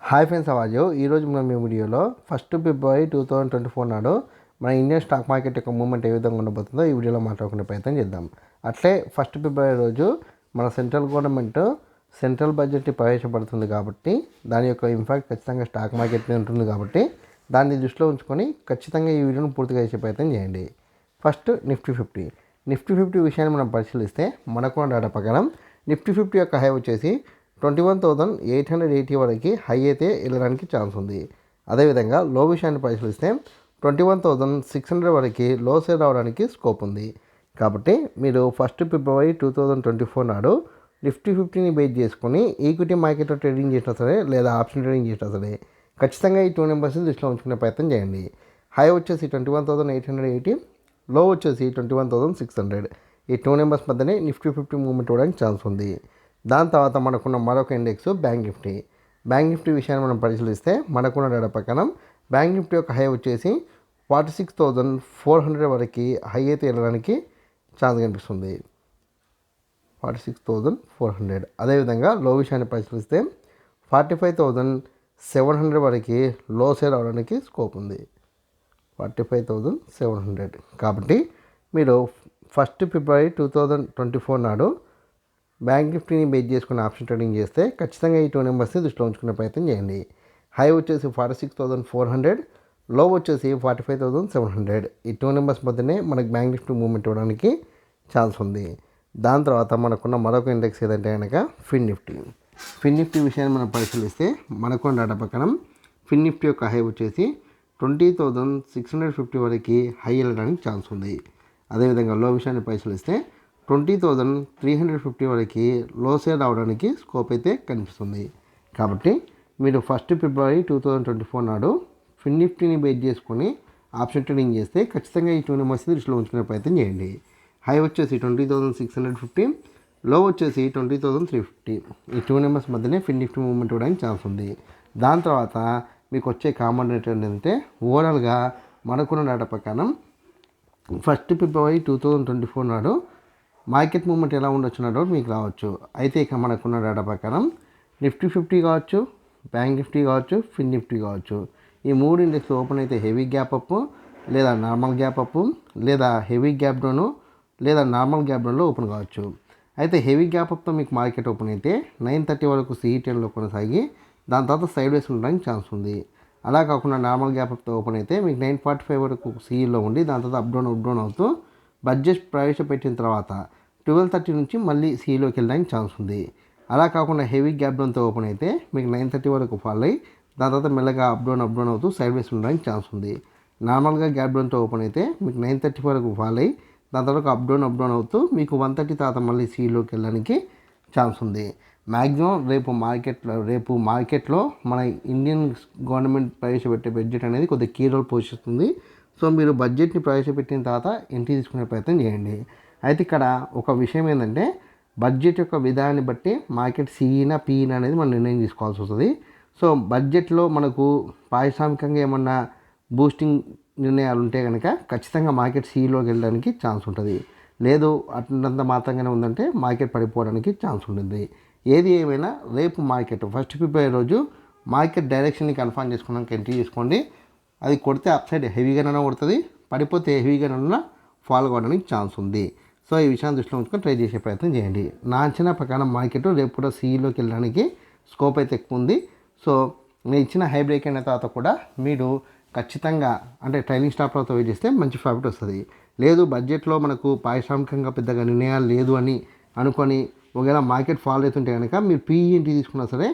Hi friends, అవాజు ఈరోజు మనం ఈ వీడియోలో 1 ఫిబ్రవరి 2024 నాడు మన ఇండియన్ స్టాక్ మార్కెట్ యొక్క మూవ్మెంట్ ఏ విధంగా ఉండబోతుందో ఈ వీడియోలో మాట్లాడుకునే ప్రయత్నం చేద్దాం. అట్లే 1 ఫిబ్రవరి రోజు మన సెంట్రల్ గవర్నమెంట్ సెంట్రల్ బడ్జెట్ని ప్రవేశపెడుతుంది కాబట్టి దాని యొక్క ఇంపాక్ట్ ఖచ్చితంగా స్టాక్ మార్కెట్ మీద ఉంటుంది కాబట్టి దాన్ని దృష్టిలో ఉంచుకొని ఖచ్చితంగా ఈ వీడియోను పూర్తిగా చేసే ప్రయత్నం చేయండి. ఫస్ట్ నిఫ్టీ 50 విషయాన్ని మనం పరిశీలిస్తే మనకున్న డేటా ప్రకారం నిఫ్టీ 50 యొక్క హై వచ్చేసి 21,880 వరకు హై అయితే వెళ్ళడానికి ఛాన్స్ ఉంది. అదేవిధంగా లో విషయాన్ని పరిశీలిస్తే 21,600 వరకు లో సేల్ రావడానికి స్కోప్ ఉంది. కాబట్టి మీరు 1 ఫిబ్రవరి 2024 నాడు నిఫ్టీ 50ని బేస్ చేసుకొని ఈక్విటీ మార్కెట్లో ట్రేడింగ్ చేసినా సరే లేదా ఆప్షన్ ట్రేడింగ్ చేసినా సరే ఖచ్చితంగా ఈ 2 నెంబర్స్ని దృష్టిలో ఉంచుకునే ప్రయత్నం చేయండి. హై వచ్చేసి 21,880, లో వచ్చేసి 21,600. ఈ 2 నెంబర్స్ మధ్యనే నిఫ్టీ 50 మూవ్మెంట్ అవ్వడానికి ఛాన్స్ ఉంది. దాని తర్వాత మనకున్న మరొక ఇండెక్స్ బ్యాంక్ నిఫ్టీ విషయాన్ని మనం పరిశీలిస్తే మనకున్న డేటా ప్రకారం బ్యాంక్ నిఫ్టీ యొక్క హై వచ్చేసి 46,400 వరకు హై అయితే వెళ్ళడానికి ఛాన్స్ కనిపిస్తుంది. 46,400. అదేవిధంగా లో విషయాన్ని పరిశీలిస్తే 45,700 వరకు లో సేల్ అవడానికి స్కోప్ ఉంది. 45,700. కాబట్టి మీరు 1 ఫిబ్రవరి 2024 నాడు బ్యాంక్ నిఫ్టీని బేస్ చేసుకుని ఆప్షన్ ట్రేడింగ్ చేస్తే ఖచ్చితంగా ఈ 2 నెంబర్స్ని దృష్టిలో ఉంచుకునే ప్రయత్నం చేయండి. హై వచ్చేసి 46,400, లో వచ్చేసి 45,700. ఈ 2 నెంబర్స్ మధ్యనే మనకి బ్యాంక్ నిఫ్టీ మూవ్మెంట్ ఇవ్వడానికి ఛాన్స్ ఉంది. దాని తర్వాత మనకున్న మరొక ఇండెక్స్ ఏదంటే కనుక ఫిన్ నిఫ్టీ విషయాన్ని మనం పరిశీలిస్తే మనకున్న డేటా ప్రకారం ఫిన్ నిఫ్టీ యొక్క హై వచ్చేసి 20,650 వరకు హై వెళ్ళడానికి ఛాన్స్ ఉంది. అదేవిధంగా లో విషయాన్ని పరిశీలిస్తే 20,350 వరకు లో సేల్ రావడానికి స్కోప్ అయితే కనిపిస్తుంది. కాబట్టి మీరు 1 ఫిబ్రవరి 2024 నాడు ఫిన్ నిఫ్టీని బేస్ చేసుకొని ఆప్షన్ ట్రేడింగ్ చేస్తే ఖచ్చితంగా ఈ 2 నెంబర్స్ దృష్టిలో ఉంచుకునే ప్రయత్నం చేయండి. హై వచ్చేసి 20,650, లో వచ్చేసి 20,350. ఈ 2 నెంబర్స్ మధ్యనే ఫిన్ నిఫ్టీ మూవ్మెంట్ ఇవ్వడానికి ఛాన్స్ ఉంది. దాని తర్వాత మీకు వచ్చే కామన్ రేట్ ఏంటంటే ఓవరాల్గా మనకున్న డేటా ప్రకారం 1 ఫిబ్రవరి 2024 నాడు మార్కెట్ మూవ్మెంట్ ఎలా ఉండొచ్చు డౌట్ మీకు రావచ్చు. అయితే ఇక మనకున్న డేటా ప్రకారం నిఫ్టీ 50 కావచ్చు, బ్యాంక్ నిఫ్టీ కావచ్చు, ఫిన్ నిఫ్టీ కావచ్చు, ఈ 3 ఇండెక్స్ ఓపెన్ అయితే హెవీ గ్యాప్ అప్ లేదా నార్మల్ గ్యాప్ అప్ లేదా హెవీ గ్యాప్ డౌన్ లేదా నార్మల్ గ్యాప్ డౌన్లో ఓపెన్ కావచ్చు. అయితే హెవీ గ్యాప్ అప్తో మీకు మార్కెట్ ఓపెన్ అయితే 9:30 వరకు CE10లో కొనసాగి దాని తర్వాత సైడ్ వేస్ ఉండడానికి ఛాన్స్ ఉంది. అలా కాకుండా నార్మల్ గ్యాప్ అప్తో ఓపెన్ అయితే మీకు 9:45 వరకు CEలో ఉండి దాని తర్వాత అప్ డౌన్ అవుతూ బడ్జెట్ ప్రవేశపెట్టిన తర్వాత 12:30 నుంచి మళ్ళీ CEలోకి వెళ్ళడానికి ఛాన్స్ ఉంది. అలా కాకుండా హెవీ గ్యాప్ డౌన్తో ఓపెన్ అయితే మీకు 9:30 వరకు ఫాల్ అయ్యి దాని తర్వాత మెల్లగా అప్ డౌన్ అవుతూ సైడ్ వేస్ ఉండడానికి ఛాన్స్ ఉంది. నార్మల్గా గ్యాప్ డౌన్తో ఓపెన్ అయితే మీకు 9:30 వరకు ఫాల్ అయ్యి దాని తర్వాత అప్ డౌన్ అవుతూ మీకు 1:30 తర్వాత మళ్ళీ CEలోకి వెళ్ళడానికి ఛాన్స్ ఉంది. మ్యాక్సిమం రేపు మార్కెట్లో మన ఇండియన్ గవర్నమెంట్ ప్రవేశపెట్టే బడ్జెట్ అనేది కొద్దిగా కీ రోల్ పోషిస్తుంది. సో మీరు బడ్జెట్ని ప్రవేశపెట్టిన తర్వాత ఎంట్రీ తీసుకునే ప్రయత్నం చేయండి. అయితే ఇక్కడ ఒక విషయం ఏంటంటే బడ్జెట్ యొక్క విధానాన్ని బట్టి మార్కెట్ సిఈనా పీఈనా అనేది మనం నిర్ణయం తీసుకోవాల్సి వస్తుంది. సో బడ్జెట్లో మనకు పారిశ్రామికంగా ఏమన్నా బూస్టింగ్ నిర్ణయాలు ఉంటే కనుక ఖచ్చితంగా మార్కెట్ సిఈలోకి వెళ్ళడానికి ఛాన్స్ ఉంటుంది. లేదు అట్లంత మాత్రంగానే ఉందంటే మార్కెట్ పడిపోవడానికి ఛాన్స్ ఉంటుంది. ఏది ఏమైనా రేపు మార్కెట్ 1 ఫిబ్రవరి రోజు మార్కెట్ డైరెక్షన్ని కన్ఫర్మ్ చేసుకున్నాక ఎంట్రీ చేసుకోండి. అది కొడితే అప్ సైడ్ హెవీగానైనా కొడుతుంది, పడిపోతే హెవీగానైనా ఫాల్ కావడానికి ఛాన్స్ ఉంది. సో ఈ విషయాన్ని దృష్టిలో ఉంచుకొని ట్రై చేసే ప్రయత్నం చేయండి. నా అంచనా ప్రకారం మార్కెట్ రేపు కూడా CEలోకి వెళ్ళడానికి స్కోప్ అయితే ఎక్కువ ఉంది. సో నేను ఇచ్చిన హై బ్రేక్ అయిన తర్వాత కూడా మీరు ఖచ్చితంగా అంటే ట్రైలింగ్ స్టాప్లతో వెయిట్ చేస్తే మంచి ప్రాఫిట్ వస్తుంది. లేదు బడ్జెట్లో మనకు పారిశ్రామికంగా పెద్దగా నిర్ణయాలు లేదు అని అనుకొని ఒకవేళ మార్కెట్ ఫాల్ అవుతుంటే కనుక మీరు PE తీసుకున్నా సరే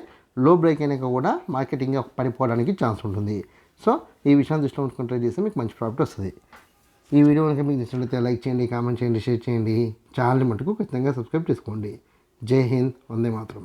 లో బ్రేక్ అయినాక కూడా మార్కెట్ ఇంకా పడిపోవడానికి ఛాన్స్ ఉంటుంది. సో ఈ విషయాన్ని దృష్టిలో ఉంచుకొని ట్రై చేస్తే మీకు మంచి ప్రాఫిట్ వస్తుంది. ఈ వీడియో కనుక మీకు నచ్చినట్లయితే లైక్ చేయండి, కామెంట్ చేయండి, షేర్ చేయండి. ఛానల్ మటుకు ఖచ్చితంగా సబ్స్క్రైబ్ చేసుకోండి. జై హింద్, వందే మాతరం.